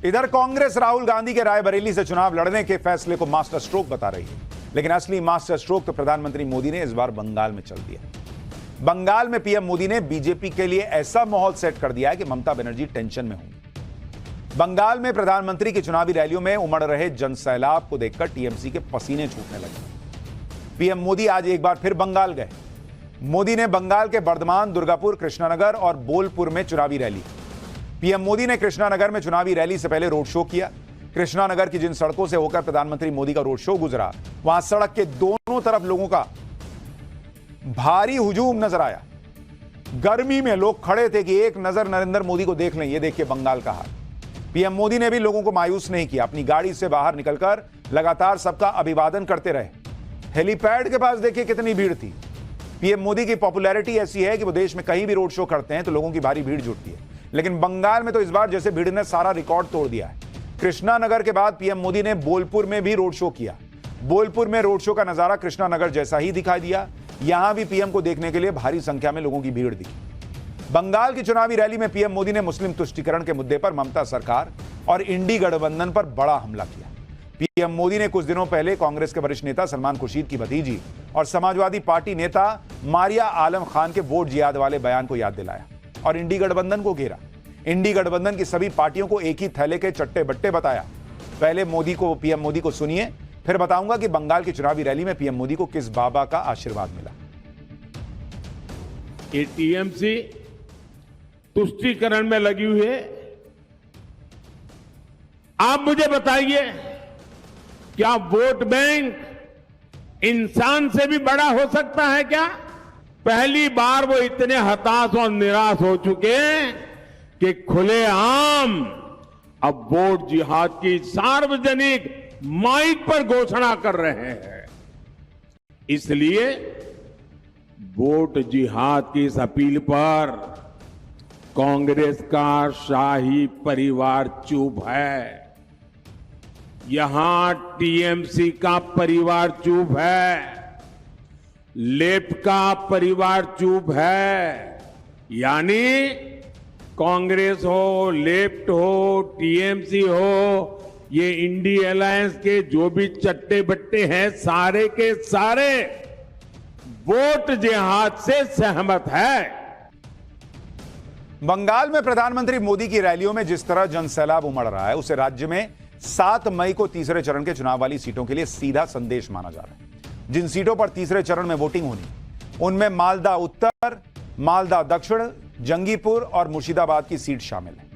इधर कांग्रेस राहुल गांधी के रायबरेली से चुनाव लड़ने के फैसले को मास्टर स्ट्रोक बता रही है, लेकिन असली मास्टर स्ट्रोक तो प्रधानमंत्री मोदी ने इस बार बंगाल में चल दिया। बंगाल में पीएम मोदी ने बीजेपी के लिए ऐसा माहौल सेट कर दिया है कि ममता बनर्जी टेंशन में होंगी। बंगाल में प्रधानमंत्री की चुनावी रैलियों में उमड़ रहे जनसैलाब को देखकर टीएमसी के पसीने छूटने लगे। पीएम मोदी आज एक बार फिर बंगाल गए। मोदी ने बंगाल के बर्धमान, दुर्गापुर, कृष्णानगर और बोलपुर में चुनावी रैली। पीएम मोदी ने कृष्णानगर में चुनावी रैली से पहले रोड शो किया। कृष्णानगर की जिन सड़कों से होकर प्रधानमंत्री मोदी का रोड शो गुजरा, वहां सड़क के दोनों तरफ लोगों का भारी हुजूम नजर आया। गर्मी में लोग खड़े थे कि एक नजर नरेंद्र मोदी को देख लें। ये देखिए बंगाल का हाल। पीएम मोदी ने भी लोगों को मायूस नहीं किया। अपनी गाड़ी से बाहर निकलकर लगातार सबका अभिवादन करते रहे। हेलीपैड के पास देखिए कितनी भीड़ थी। पीएम मोदी की पॉपुलैरिटी ऐसी है कि वो देश में कहीं भी रोड शो करते हैं तो लोगों की भारी भीड़ जुटती है, लेकिन बंगाल में तो इस बार जैसे भीड़ ने सारा रिकॉर्ड तोड़ दिया है। कृष्णानगर के बाद पीएम मोदी ने बोलपुर में भी रोड शो किया। बोलपुर में रोड शो का नजारा कृष्णानगर जैसा ही दिखाई दिया। यहां भी पीएम को देखने के लिए भारी संख्या में लोगों की भीड़ दिखी। बंगाल की चुनावी रैली में पीएम मोदी ने मुस्लिम तुष्टीकरण के मुद्दे पर ममता सरकार और इंडी गठबंधन पर बड़ा हमला किया। पीएम मोदी ने कुछ दिनों पहले कांग्रेस के वरिष्ठ नेता सलमान खुर्शीद की भतीजी और समाजवादी पार्टी नेता मारिया आलम खान के वोट जिहाद वाले बयान को याद दिलाया और इंडी गठबंधन को घेरा। इंडी गठबंधन की सभी पार्टियों को एक ही थैले के चट्टे बट्टे बताया। पहले पीएम मोदी को सुनिए, फिर बताऊंगा कि बंगाल की चुनावी रैली में पीएम मोदी को किस बाबा का आशीर्वाद मिला। ये टीएमसी तुष्टीकरण में लगी हुई है। आप मुझे बताइए, क्या वोट बैंक इंसान से भी बड़ा हो सकता है क्या? पहली बार वो इतने हताश और निराश हो चुके हैं कि खुलेआम अब वोट जिहाद की सार्वजनिक माइक पर घोषणा कर रहे हैं। इसलिए वोट जिहाद की इस अपील पर कांग्रेस का शाही परिवार चुप है। यहां टीएमसी का परिवार चुप है, लेफ्ट का परिवार चुप है। यानी कांग्रेस हो, लेफ्ट हो, टीएमसी हो, ये इंडी अलायंस के जो भी चट्टे बट्टे हैं, सारे के सारे वोट जिहाद से सहमत है। बंगाल में प्रधानमंत्री मोदी की रैलियों में जिस तरह जनसैलाब उमड़ रहा है, उसे राज्य में 7 मई को तीसरे चरण के चुनाव वाली सीटों के लिए सीधा संदेश माना जा रहा है। जिन सीटों पर तीसरे चरण में वोटिंग होनी, उनमें मालदा उत्तर, मालदा दक्षिण, जंगीपुर और मुर्शिदाबाद की सीट शामिल है।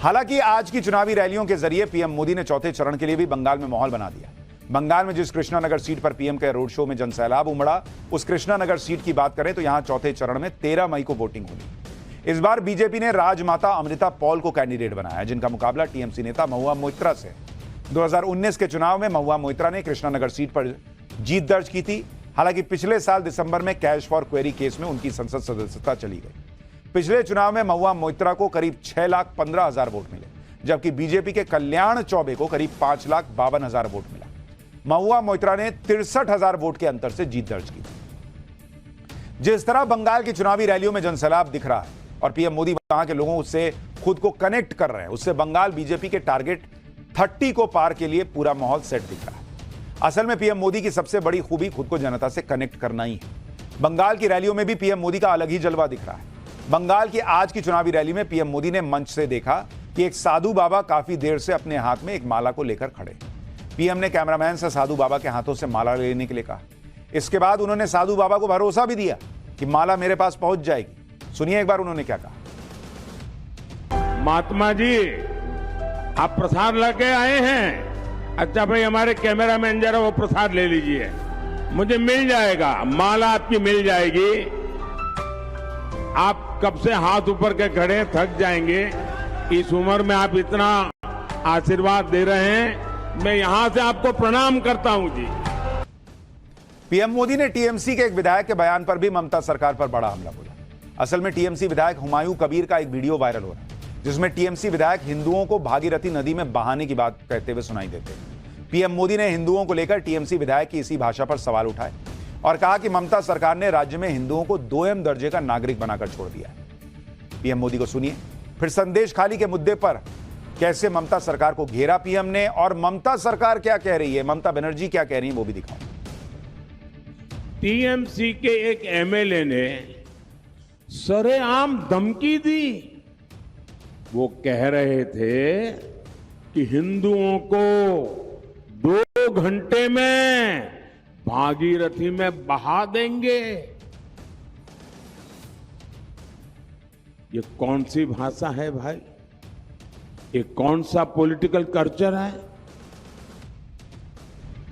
हालांकि आज की चुनावी रैलियों के जरिए पीएम मोदी ने चौथे चरण के लिए भी बंगाल में माहौल बना दिया। बंगाल में जिस कृष्णानगर सीट पर पीएम के रोड शो में जनसैलाब उमड़ा, उस कृष्णानगर सीट की बात करें तो यहां चौथे चरण में 13 मई को वोटिंग होगी। इस बार बीजेपी ने राजमाता अमृता पॉल को कैंडिडेट बनाया, जिनका मुकाबला टीएमसी नेता महुआ मोइत्रा से। 2019 के चुनाव में महुआ मोइत्रा ने कृष्णानगर सीट पर जीत दर्ज की थी। हालांकि पिछले साल दिसंबर में कैश फॉर क्वेरी केस में उनकी संसद सदस्यता चली गई। पिछले चुनाव में महुआ मोइत्रा को करीब 6,15,000 वोट मिले, जबकि बीजेपी के कल्याण चौबे को करीब 5,52,000 वोट मिला। महुआ मोइत्रा ने 63,000 वोट के अंतर से जीत दर्ज की। जिस तरह बंगाल की चुनावी रैलियों में जनसैलाब दिख रहा है और पीएम मोदी वहां के लोगों से खुद को कनेक्ट कर रहे हैं, उससे बंगाल बीजेपी के टारगेट 30 को पार के लिए पूरा माहौल सेट दिख रहा है। असल में पीएम मोदी की सबसे बड़ी खूबी खुद को जनता से कनेक्ट करना ही है। बंगाल की रैलियों में भी पीएम मोदी का अलग ही जलवा दिख रहा है। बंगाल की आज की चुनावी रैली में पीएम मोदी ने मंच से देखा कि एक साधु बाबा काफी देर से अपने हाथ में एक माला को लेकर खड़े। पीएम ने कैमरामैन से साधु बाबा के हाथों से माला लेने के लिए कहा। इसके बाद उन्होंने साधु बाबा को भरोसा भी दिया कि माला मेरे पास पहुंच जाएगी। सुनिए एक बार उन्होंने क्या कहा। महात्मा जी, आप प्रसाद लेके आए हैं? अच्छा भाई, हमारे कैमरामैन जरा वो प्रसाद ले लीजिए, मुझे मिल जाएगा, माला आपकी मिल जाएगी। आप कब से हाथ ऊपर के खड़े हैं, थक जाएंगे। इस उम्र में आप इतना आशीर्वाद दे रहे हैं, मैं यहां से आपको प्रणाम करता हूं जी। पीएम मोदी ने टीएमसी के एक विधायक के बयान पर भी ममता सरकार पर बड़ा हमला बोला। असल में टीएमसी विधायक हुमायूं कबीर का एक वीडियो वायरल हो रहा है, जिसमें टीएमसी विधायक हिंदुओं को भागीरथी नदी में बहाने की बात कहते हुए सुनाई देते हैं। पीएम मोदी ने हिंदुओं को लेकर टीएमसी विधायक की इसी भाषा पर सवाल उठाए और कहा कि ममता सरकार ने राज्य में हिंदुओं को 2M दर्जे का नागरिक बनाकर छोड़ दिया है। पीएम मोदी को सुनिए, फिर संदेश खाली के मुद्दे पर कैसे ममता सरकार को घेरा पीएम ने, और ममता सरकार क्या कह रही है, ममता बनर्जी क्या कह रही है, वो भी दिखाऊं। टीएमसी के एक एमएलए ने सरेआम धमकी दी। वो कह रहे थे कि हिंदुओं को 2 घंटे में भागीरथी में बहा देंगे। ये कौन सी भाषा है भाई? ये कौन सा पॉलिटिकल कल्चर है?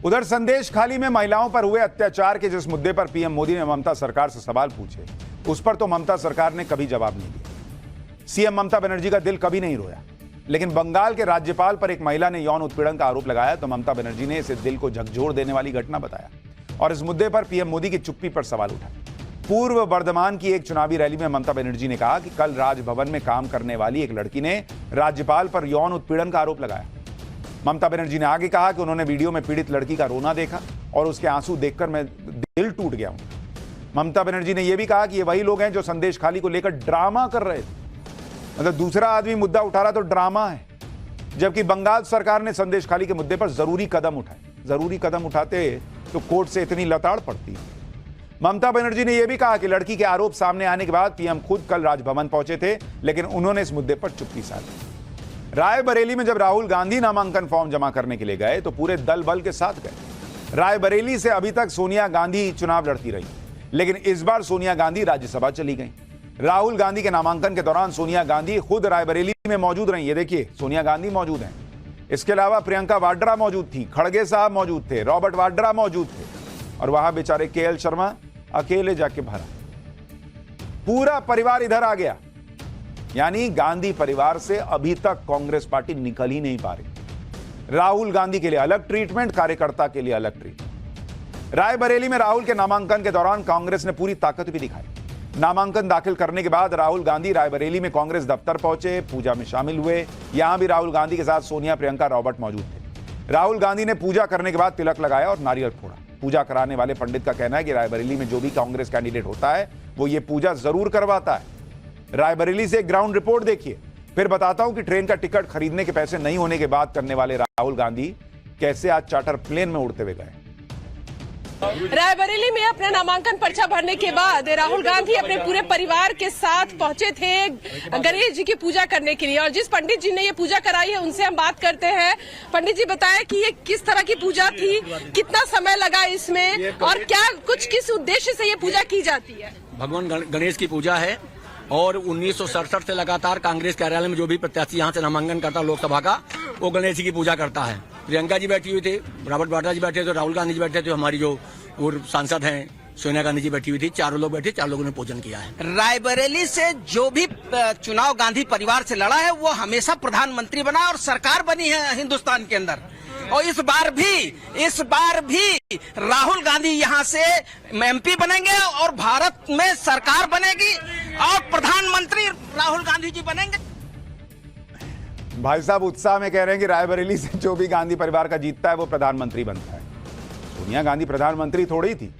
उधर संदेश खाली में महिलाओं पर हुए अत्याचार के जिस मुद्दे पर पीएम मोदी ने ममता सरकार से सवाल पूछे, उस पर तो ममता सरकार ने कभी जवाब नहीं दिया। सीएम ममता बनर्जी का दिल कभी नहीं रोया, लेकिन बंगाल के राज्यपाल पर एक महिला ने यौन उत्पीड़न का आरोप लगाया तो ममता बनर्जी ने इसे दिल को झकझोर देने वाली घटना बताया और इस मुद्दे पर पीएम मोदी की चुप्पी पर सवाल उठाया। पूर्व बर्धमान की एक चुनावी रैली में ममता बनर्जी ने कहा कि कल राजभवन में काम करने वाली एक लड़की ने राज्यपाल पर यौन उत्पीड़न का आरोप लगाया। ममता बनर्जी ने आगे कहा कि उन्होंने वीडियो में पीड़ित लड़की का रोना देखा और उसके आंसू देखकर मैं दिल टूट गया हूं। ममता बनर्जी ने यह भी कहा कि ये वही लोग हैं जो संदेश खाली को लेकर ड्रामा कर रहे थे। मतलब दूसरा आदमी मुद्दा उठा रहा तो ड्रामा है, जबकि बंगाल सरकार ने संदेश खाली के मुद्दे पर जरूरी कदम उठाए। जरूरी कदम उठाते तो कोर्ट से इतनी लताड़ पड़ती। ममता बनर्जी ने यह भी कहा कि लड़की के आरोप सामने आने के बाद पीएम खुद कल राजभवन पहुंचे थे, लेकिन उन्होंने इस मुद्दे पर चुप्पी साधी। रायबरेली में जब राहुल गांधी नामांकन फॉर्म जमा करने के लिए गए तो पूरे दल बल के साथ गए। रायबरेली से अभी तक सोनिया गांधी चुनाव लड़ती रही, लेकिन इस बार सोनिया गांधी राज्यसभा चली गई। राहुल गांधी के नामांकन के दौरान सोनिया गांधी खुद रायबरेली में मौजूद रही। ये देखिए, सोनिया गांधी मौजूद हैं। इसके अलावा प्रियंका वाड्रा मौजूद थी, खड़गे साहब मौजूद थे, रॉबर्ट वाड्रा मौजूद थे, और वहां बेचारे केएल शर्मा अकेले जाके भरा। पूरा परिवार इधर आ गया। यानी गांधी परिवार से अभी तक कांग्रेस पार्टी निकल ही नहीं पा रही। राहुल गांधी के लिए अलग ट्रीटमेंट, कार्यकर्ता के लिए अलग ट्रीटमेंट। रायबरेली में राहुल के नामांकन के दौरान कांग्रेस ने पूरी ताकत भी दिखाई। नामांकन दाखिल करने के बाद राहुल गांधी रायबरेली में कांग्रेस दफ्तर पहुंचे, पूजा में शामिल हुए। यहां भी राहुल गांधी के साथ सोनिया, प्रियंका, रॉबर्ट मौजूद थे। राहुल गांधी ने पूजा करने के बाद तिलक लगाया और नारियल फोड़ा। पूजा कराने वाले पंडित का कहना है कि रायबरेली में जो भी कांग्रेस कैंडिडेट होता है वो ये पूजा जरूर करवाता है। रायबरेली से एक ग्राउंड रिपोर्ट देखिए, फिर बताता हूं कि ट्रेन का टिकट खरीदने के पैसे नहीं होने के बाद करने वाले राहुल गांधी कैसे आज चार्टर प्लेन में उड़ते हुए गए। रायबरेली में अपना नामांकन पर्चा भरने के बाद राहुल गांधी अपने पूरे परिवार के साथ पहुंचे थे गणेश जी की पूजा करने के लिए, और जिस पंडित जी ने ये पूजा कराई है उनसे हम बात करते हैं। पंडित जी बताएं कि ये किस तरह की पूजा थी, कितना समय लगा इसमें, और क्या कुछ किस उद्देश्य से ये पूजा की जाती है? भगवान गणेश की पूजा है और 1967 से लगातार कांग्रेस कार्यालय में जो भी प्रत्याशी यहाँ से नामांकन करता लोकसभा का, वो गणेश जी की पूजा करता है। प्रियंका जी बैठी हुई थी, रॉबर्ट वाड्रा जी बैठे थे, राहुल गांधी जी बैठे थे, हमारी जो पूर्व सांसद हैं सोनिया गांधी जी बैठी हुई थी। चारों लोग बैठे, 4 लोगों ने पूजन किया है। रायबरेली से जो भी चुनाव गांधी परिवार से लड़ा है वो हमेशा प्रधानमंत्री बना और सरकार बनी है हिंदुस्तान के अंदर, और इस बार भी राहुल गांधी यहाँ से एमपी बनेंगे और भारत में सरकार बनेगी और प्रधानमंत्री राहुल गांधी जी बनेंगे। भाई साहब उत्साह में कह रहे हैं कि रायबरेली से जो भी गांधी परिवार का जीतता है वो प्रधानमंत्री बनता है। सोनिया गांधी प्रधानमंत्री थोड़ी थी,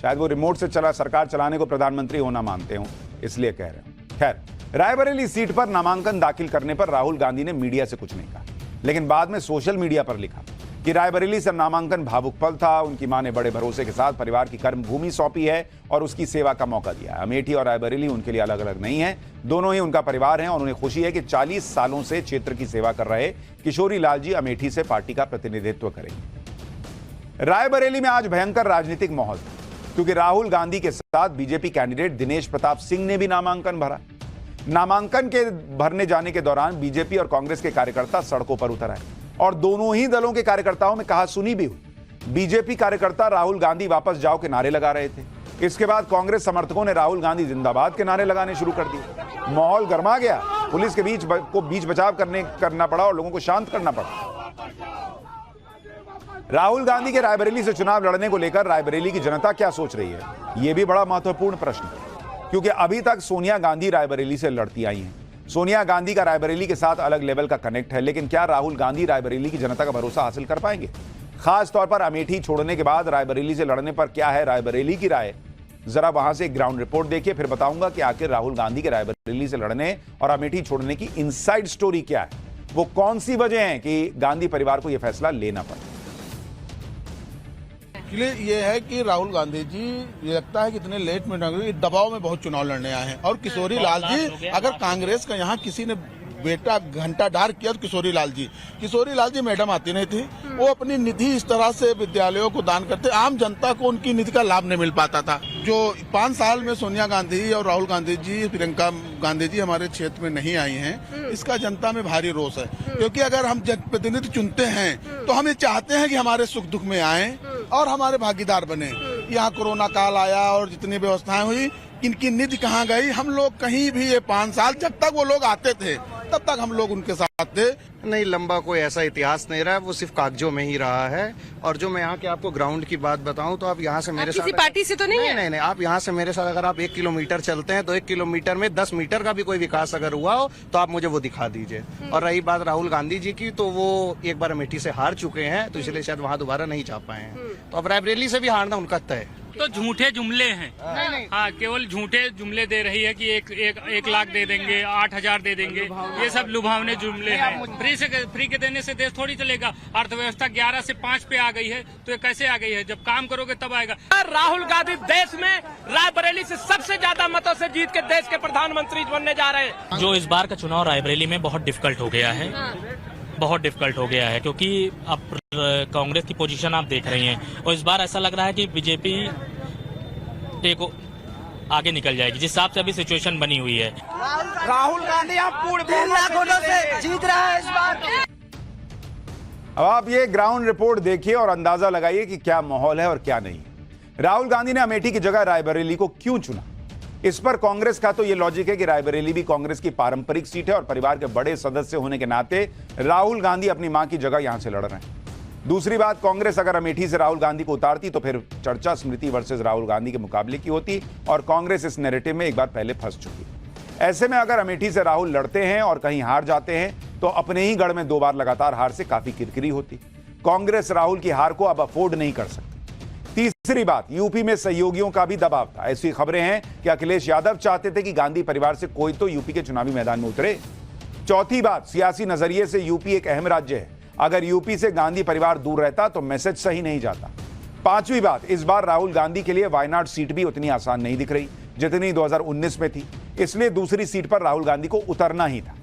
शायद वो रिमोट से सरकार चलाने को प्रधानमंत्री होना मानते हो, इसलिए कह रहे हो। खैर, रायबरेली सीट पर नामांकन दाखिल करने पर राहुल गांधी ने मीडिया से कुछ नहीं कहा, लेकिन बाद में सोशल मीडिया पर लिखा कि रायबरेली से नामांकन भावुक पल था। उनकी मां ने बड़े भरोसे के साथ परिवार की कर्म भूमि सौंपी है और उसकी सेवा का मौका दिया है। अमेठी और रायबरेली उनके लिए अलग अलग नहीं है, दोनों ही उनका परिवार है और उन्हें खुशी है कि 40 सालों से क्षेत्र की सेवा कर रहे किशोरी लाल जी अमेठी से पार्टी का प्रतिनिधित्व करेंगे। रायबरेली में आज भयंकर राजनीतिक माहौल था, क्योंकि राहुल गांधी के साथ बीजेपी कैंडिडेट दिनेश प्रताप सिंह ने भी नामांकन भरा। नामांकन के भरने जाने के दौरान बीजेपी और कांग्रेस के कार्यकर्ता सड़कों पर उतर आए और दोनों ही दलों के कार्यकर्ताओं में कहासुनी भी हुई। बीजेपी कार्यकर्ता राहुल गांधी वापस जाओ के नारे लगा रहे थे। इसके बाद कांग्रेस समर्थकों ने राहुल गांधी जिंदाबाद के नारे लगाने शुरू कर दिए। माहौल गर्मा गया, पुलिस के बीच बचाव करना पड़ा और लोगों को शांत करना पड़ा। राहुल गांधी के रायबरेली से चुनाव लड़ने को लेकर रायबरेली की जनता क्या सोच रही है, यह भी बड़ा महत्वपूर्ण प्रश्न है, क्योंकि अभी तक सोनिया गांधी रायबरेली से लड़ती आई हैं। सोनिया गांधी का रायबरेली के साथ अलग लेवल का कनेक्ट है, लेकिन क्या राहुल गांधी रायबरेली की जनता का भरोसा हासिल कर पाएंगे? खास तौर पर अमेठी छोड़ने के बाद रायबरेली से लड़ने पर क्या है रायबरेली की राय? जरा वहां से एक ग्राउंड रिपोर्ट देखिए, फिर बताऊंगा कि आखिर राहुल गांधी के रायबरेली से लड़ने और अमेठी छोड़ने की इनसाइड स्टोरी क्या है। वो कौन सी वजह है कि गांधी परिवार को यह फैसला लेना पड़ा? इसलिए ये है कि राहुल गांधी जी, ये लगता है कि इतने लेट में दबाव में बहुत चुनाव लड़ने आए हैं। और किशोरी लाल जी, अगर कांग्रेस का यहाँ किसी ने बेटा घंटा डार किया तो किशोरी लाल जी मैडम आती नहीं थी। वो अपनी निधि इस तरह से विद्यालयों को दान करते, आम जनता को उनकी निधि का लाभ नहीं मिल पाता था। जो 5 साल में सोनिया गांधी और राहुल गांधी जी, प्रियंका गांधी जी हमारे क्षेत्र में नहीं आई हैं, इसका जनता में भारी रोष है। क्योंकि अगर हम जनप्रतिनिधि चुनते हैं तो हम ये चाहते हैं कि हमारे सुख दुख में आए और हमारे भागीदार बने। यहाँ कोरोना काल आया और जितनी व्यवस्थाएं हुई, इनकी निधि कहाँ गई? हम लोग कहीं भी ये 5 साल जब तक वो लोग आते थे तब तक हम लोग उनके साथ थे। नहीं, लंबा कोई ऐसा इतिहास नहीं रहा है, वो सिर्फ कागजों में ही रहा है। और जो मैं यहाँ के आपको ग्राउंड की बात बताऊं तो आप यहाँ से मेरे साथ, किसी पार्टी से तो नहीं है? नहीं, आप यहाँ से मेरे साथ अगर आप 1 किलोमीटर चलते हैं तो 1 किलोमीटर में 10 मीटर का भी कोई विकास अगर हुआ हो तो आप मुझे वो दिखा दीजिए। और रही बात राहुल गांधी जी की, तो वो एक बार अमेठी से हार चुके हैं, तो इसलिए शायद वहाँ दोबारा नहीं जा पाए हैं। तो अब रायबरेली से भी हारना उनका तय है। तो झूठे जुमले हैं। हाँ, केवल झूठे जुमले दे रही है कि एक लाख दे देंगे, 8,000 दे देंगे, ये सब लुभावने जुमले हैं। फ्री के देने से देश थोड़ी चलेगा। अर्थव्यवस्था 11 से 5 पे आ गई है, तो ये कैसे आ गई है? जब काम करोगे तब आएगा। राहुल गांधी देश में रायबरेली से सबसे ज्यादा मतों से जीत के देश के प्रधानमंत्री बनने जा रहे हैं। जो इस बार का चुनाव रायबरेली में बहुत डिफिकल्ट हो गया है, बहुत डिफिकल्ट हो गया है, क्योंकि अब कांग्रेस की पोजीशन आप देख रही हैं और इस बार ऐसा लग रहा है कि बीजेपी को आगे निकल जाएगी, जिस हिसाब से अभी सिचुएशन बनी हुई है। राहुल गांधी आप पूर्ण 3 लाख वोटों से जीत रहा है इस बार। अब आप ये ग्राउंड रिपोर्ट देखिए और अंदाजा लगाइए कि क्या माहौल है और क्या नहीं। राहुल गांधी ने अमेठी की जगह रायबरेली को क्यों चुना? इस पर कांग्रेस का तो ये लॉजिक है कि रायबरेली भी कांग्रेस की पारंपरिक सीट है और परिवार के बड़े सदस्य होने के नाते राहुल गांधी अपनी मां की जगह यहां से लड़ रहे हैं। दूसरी बात, कांग्रेस अगर अमेठी से राहुल गांधी को उतारती तो फिर चर्चा स्मृति वर्सेस राहुल गांधी के मुकाबले की होती और कांग्रेस इस नैरेटिव में एक बार पहले फंस चुकी। ऐसे में अगर अमेठी से राहुल लड़ते हैं और कहीं हार जाते हैं तो अपने ही गढ़ में 2 बार लगातार हार से काफी किरकिरी होती। कांग्रेस राहुल की हार को अब अफोर्ड नहीं कर सकती। तीसरी बात, यूपी में सहयोगियों का भी दबाव था। ऐसी खबरें हैं कि अखिलेश यादव चाहते थे कि गांधी परिवार से कोई तो यूपी के चुनावी मैदान में उतरे। चौथी बात, सियासी नजरिए से यूपी एक अहम राज्य है। अगर यूपी से गांधी परिवार दूर रहता तो मैसेज सही नहीं जाता। पांचवी बात, इस बार राहुल गांधी के लिए वायनाड सीट भी उतनी आसान नहीं दिख रही जितनी 2019 में थी, इसलिए दूसरी सीट पर राहुल गांधी को उतरना ही था।